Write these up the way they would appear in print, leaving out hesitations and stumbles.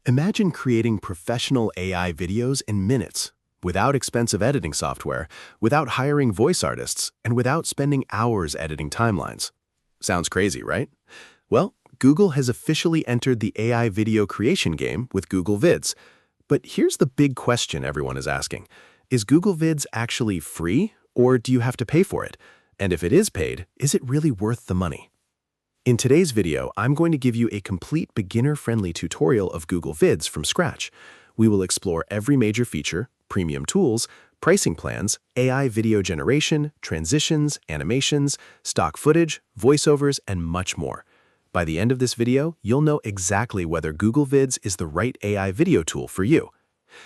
Imagine creating professional AI videos in minutes, without expensive editing software, without hiring voice artists, and without spending hours editing timelines. Sounds crazy, right? Well, Google has officially entered the AI video creation game with Google Vids. But here's the big question everyone is asking. Is Google Vids actually free, or do you have to pay for it? And if it is paid, is it really worth the money? In today's video, I'm going to give you a complete beginner-friendly tutorial of Google Vids from scratch. We will explore every major feature, premium tools, pricing plans, AI video generation, transitions, animations, stock footage, voiceovers, and much more. By the end of this video, you'll know exactly whether Google Vids is the right AI video tool for you.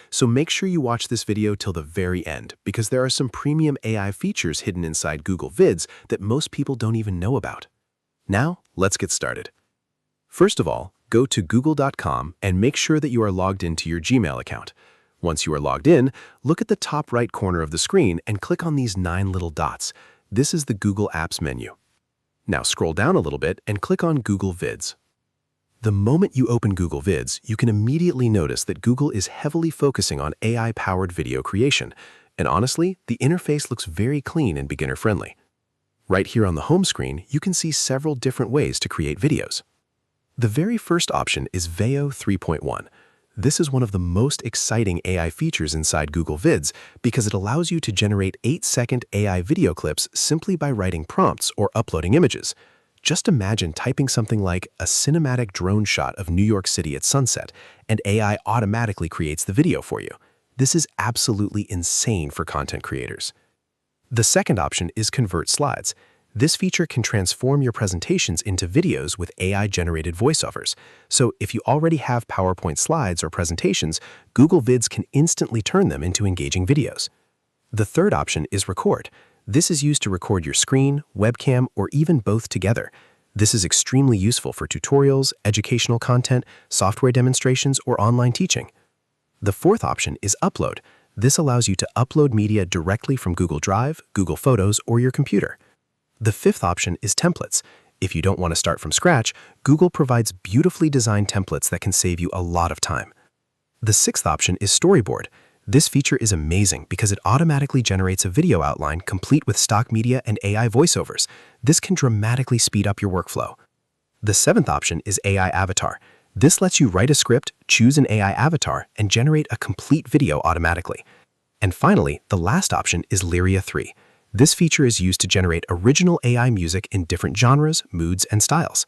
So make sure you watch this video till the very end, because there are some premium AI features hidden inside Google Vids that most people don't even know about. Now, let's get started. First of all, go to google.com and make sure that you are logged into your Gmail account. Once you are logged in, look at the top right corner of the screen and click on these 9 little dots. This is the Google Apps menu. Now scroll down a little bit and click on Google Vids. The moment you open Google Vids, you can immediately notice that Google is heavily focusing on AI-powered video creation. And honestly, the interface looks very clean and beginner-friendly. Right here on the home screen, you can see several different ways to create videos. The very first option is Veo 3.1. This is one of the most exciting AI features inside Google Vids because it allows you to generate 8-second AI video clips simply by writing prompts or uploading images. Just imagine typing something like a cinematic drone shot of New York City at sunset, and AI automatically creates the video for you. This is absolutely insane for content creators. The second option is Convert Slides. This feature can transform your presentations into videos with AI-generated voiceovers. So if you already have PowerPoint slides or presentations, Google Vids can instantly turn them into engaging videos. The third option is Record. This is used to record your screen, webcam, or even both together. This is extremely useful for tutorials, educational content, software demonstrations, or online teaching. The fourth option is Upload. This allows you to upload media directly from Google Drive, Google Photos, or your computer. The fifth option is Templates. If you don't want to start from scratch, Google provides beautifully designed templates that can save you a lot of time. The sixth option is Storyboard. This feature is amazing because it automatically generates a video outline complete with stock media and AI voiceovers. This can dramatically speed up your workflow. The seventh option is AI Avatar. This lets you write a script, choose an AI avatar, and generate a complete video automatically. And finally, the last option is Lyria 3. This feature is used to generate original AI music in different genres, moods, and styles.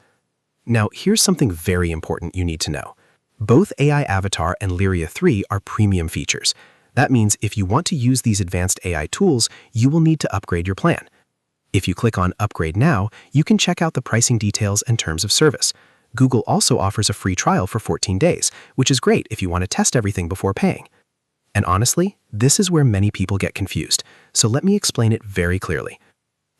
Now, here's something very important you need to know. Both AI Avatar and Lyria 3 are premium features. That means if you want to use these advanced AI tools, you will need to upgrade your plan. If you click on Upgrade Now, you can check out the pricing details and terms of service. Google also offers a free trial for 14 days, which is great if you want to test everything before paying. And honestly, this is where many people get confused, so let me explain it very clearly.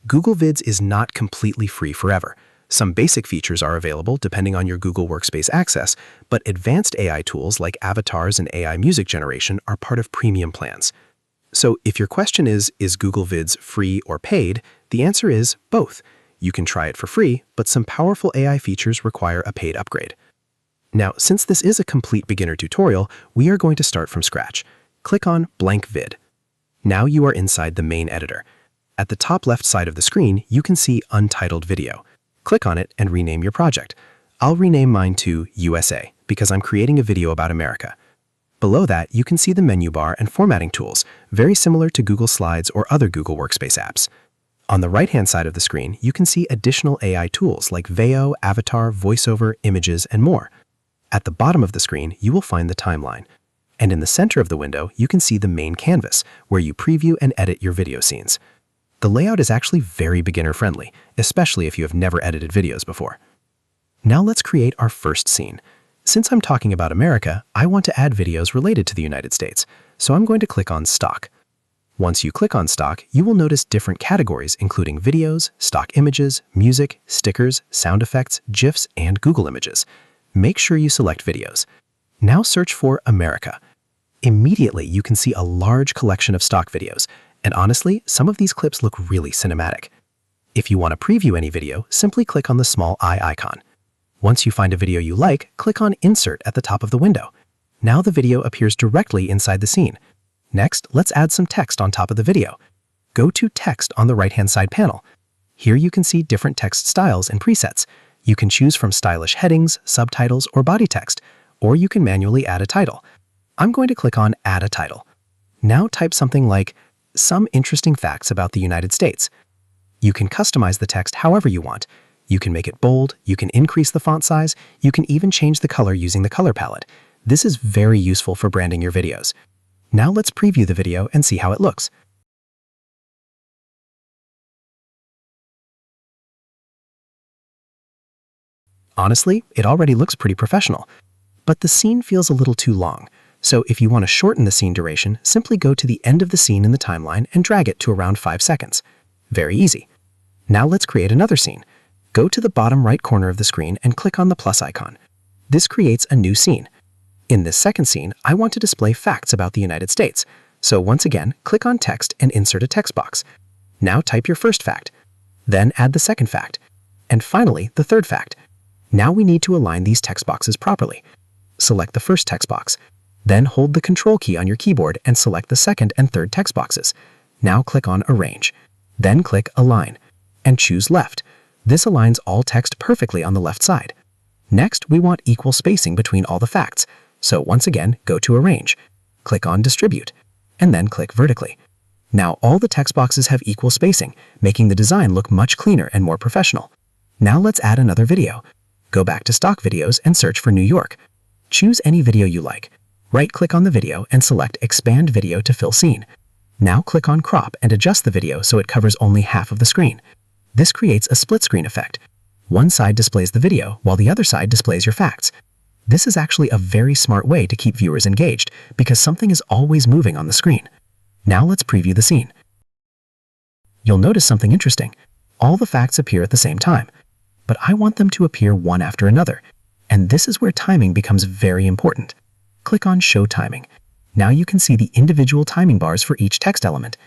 Google Vids is not completely free forever. Some basic features are available depending on your Google Workspace access, but advanced AI tools like avatars and AI music generation are part of premium plans. So if your question is Google Vids free or paid, the answer is both. You can try it for free, but some powerful AI features require a paid upgrade. Now, since this is a complete beginner tutorial, we are going to start from scratch. Click on Blank Vid. Now you are inside the main editor. At the top left side of the screen, you can see Untitled Video. Click on it and rename your project. I'll rename mine to USA because I'm creating a video about America. Below that, you can see the menu bar and formatting tools, very similar to Google Slides or other Google Workspace apps. On the right-hand side of the screen, you can see additional AI tools like Veo, Avatar, VoiceOver, Images, and more. At the bottom of the screen, you will find the timeline. And in the center of the window, you can see the main canvas, where you preview and edit your video scenes. The layout is actually very beginner-friendly, especially if you have never edited videos before. Now let's create our first scene. Since I'm talking about America, I want to add videos related to the United States, so I'm going to click on Stock. Once you click on Stock, you will notice different categories including videos, stock images, music, stickers, sound effects, GIFs, and Google Images. Make sure you select videos. Now search for America. Immediately, you can see a large collection of stock videos, and honestly, some of these clips look really cinematic. If you want to preview any video, simply click on the small eye icon. Once you find a video you like, click on Insert at the top of the window. Now the video appears directly inside the scene. Next, let's add some text on top of the video. Go to Text on the right-hand side panel. Here you can see different text styles and presets. You can choose from stylish headings, subtitles, or body text, or you can manually add a title. I'm going to click on Add a Title. Now type something like, "Some interesting facts about the United States." You can customize the text however you want. You can make it bold, you can increase the font size, you can even change the color using the color palette. This is very useful for branding your videos. Now let's preview the video and see how it looks. Honestly, it already looks pretty professional, but the scene feels a little too long. So if you want to shorten the scene duration, simply go to the end of the scene in the timeline and drag it to around 5 seconds. Very easy. Now let's create another scene. Go to the bottom right corner of the screen and click on the plus icon. This creates a new scene. In this second scene, I want to display facts about the United States. So once again, click on Text and insert a text box. Now type your first fact. Then add the second fact. And finally, the third fact. Now we need to align these text boxes properly. Select the first text box. Then hold the Control key on your keyboard and select the second and third text boxes. Now click on Arrange. Then click Align. And choose Left. This aligns all text perfectly on the left side. Next, we want equal spacing between all the facts. So once again, go to Arrange. Click on Distribute. And then click Vertically. Now all the text boxes have equal spacing, making the design look much cleaner and more professional. Now let's add another video. Go back to Stock Videos and search for New York. Choose any video you like. Right-click on the video and select Expand Video to fill scene. Now click on Crop and adjust the video so it covers only half of the screen. This creates a split screen effect. One side displays the video while the other side displays your facts. This is actually a very smart way to keep viewers engaged because something is always moving on the screen. Now let's preview the scene. You'll notice something interesting. All the facts appear at the same time, but I want them to appear one after another. And this is where timing becomes very important. Click on Show Timing. Now you can see the individual timing bars for each text element.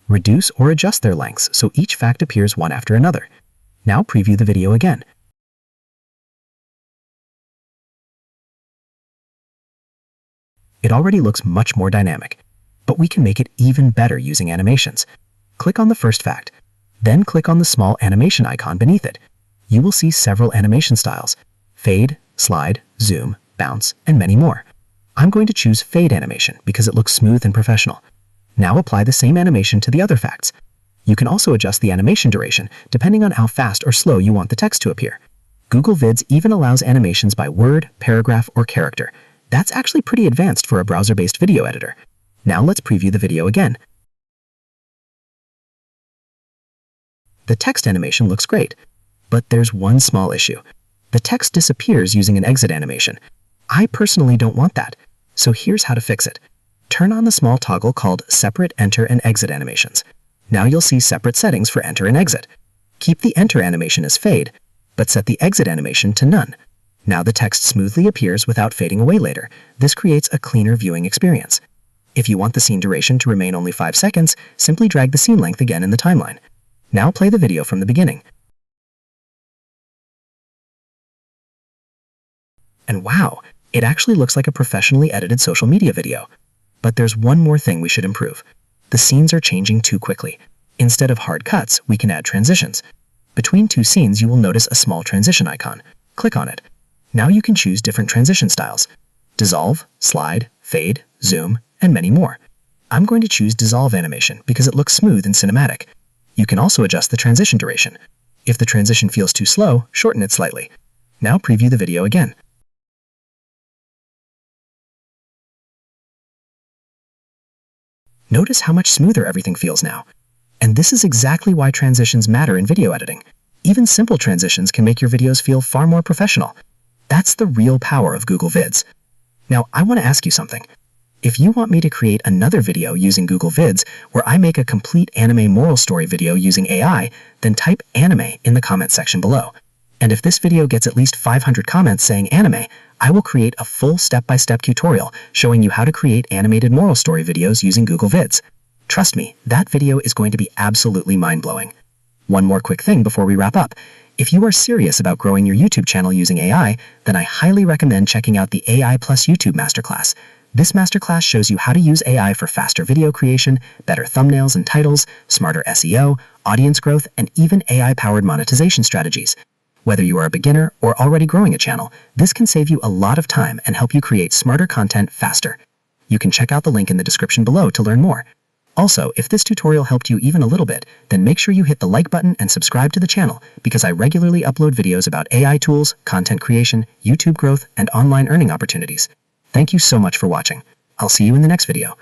Reduce or adjust their lengths so each fact appears one after another. Now preview the video again. It already looks much more dynamic, but we can make it even better using animations. Click on the first fact, then click on the small animation icon beneath it. You will see several animation styles: fade, slide, zoom, bounce, and many more. I'm going to choose fade animation because it looks smooth and professional. Now apply the same animation to the other facts. You can also adjust the animation duration depending on how fast or slow you want the text to appear. Google Vids even allows animations by word, paragraph, or character. That's actually pretty advanced for a browser-based video editor. Now let's preview the video again. The text animation looks great, but there's one small issue. The text disappears using an exit animation. I personally don't want that, so here's how to fix it. Turn on the small toggle called Separate Enter and Exit Animations. Now you'll see separate settings for enter and exit. Keep the enter animation as fade, but set the exit animation to none. Now the text smoothly appears without fading away later. This creates a cleaner viewing experience. If you want the scene duration to remain only 5 seconds, simply drag the scene length again in the timeline. Now play the video from the beginning. And wow, it actually looks like a professionally edited social media video. But there's one more thing we should improve. The scenes are changing too quickly. Instead of hard cuts, we can add transitions. Between two scenes, you will notice a small transition icon. Click on it. Now you can choose different transition styles: dissolve, slide, fade, zoom, and many more. I'm going to choose dissolve animation because it looks smooth and cinematic. You can also adjust the transition duration. If the transition feels too slow, shorten it slightly. Now preview the video again. Notice how much smoother everything feels now. And this is exactly why transitions matter in video editing. Even simple transitions can make your videos feel far more professional. That's the real power of Google Vids. Now, I want to ask you something. If you want me to create another video using Google Vids where I make a complete anime moral story video using AI, then type anime in the comment section below. And if this video gets at least 500 comments saying anime, I will create a full step-by-step tutorial showing you how to create animated moral story videos using Google Vids. Trust me, that video is going to be absolutely mind-blowing. One more quick thing before we wrap up. If you are serious about growing your YouTube channel using AI, then I highly recommend checking out the AI plus YouTube Masterclass. This masterclass shows you how to use AI for faster video creation, better thumbnails and titles, smarter SEO, audience growth, and even AI-powered monetization strategies. Whether you are a beginner or already growing a channel, this can save you a lot of time and help you create smarter content faster. You can check out the link in the description below to learn more. Also, if this tutorial helped you even a little bit, then make sure you hit the like button and subscribe to the channel because I regularly upload videos about AI tools, content creation, YouTube growth, and online earning opportunities. Thank you so much for watching. I'll see you in the next video.